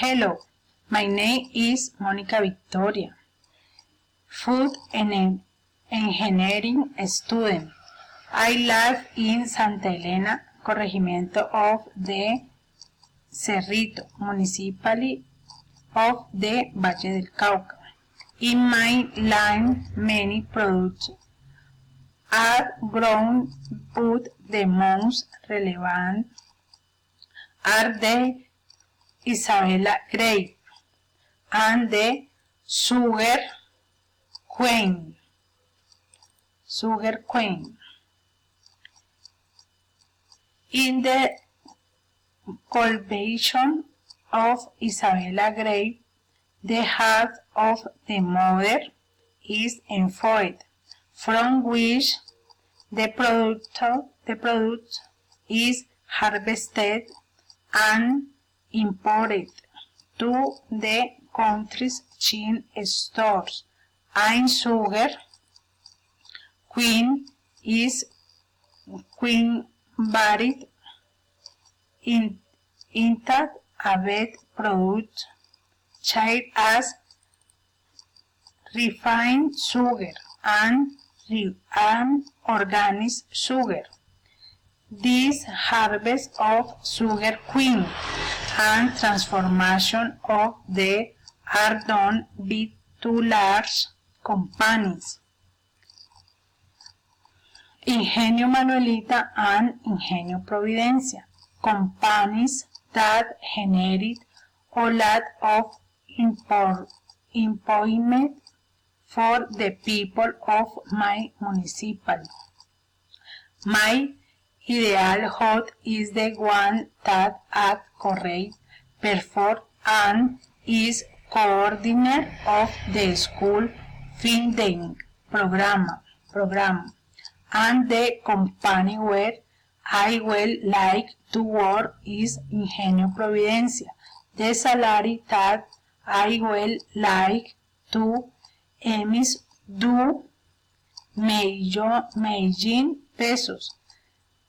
Hello, my name is Monica Victoria, food and engineering student. I live in Santa Elena, corregimiento of the Cerrito, municipality of the Valle del Cauca. In my line, many products are grown, but the most relevant are the Isabella grape and the sugar cane. In the cultivation of Isabella grape, the heart of the mother is enfolded, from which the product is harvested and imported to the country's chain stores. And sugar queen is varied intact added product such as refined sugar and organic sugar. This harvest of sugar queen and transformation of the are done by two large companies, Ingenio Manuelita and Ingenio Providencia, companies that generate a lot of employment for the people of my municipality. My ideal hut is the one that at correct perform and is coordinator of the school feeding program, and the company where I will like to work is Ingenio Providencia. The salary that I will like to is $2,000,000 pesos.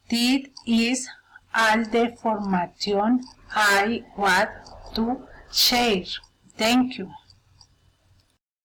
This is all the information I want to share. Thank you.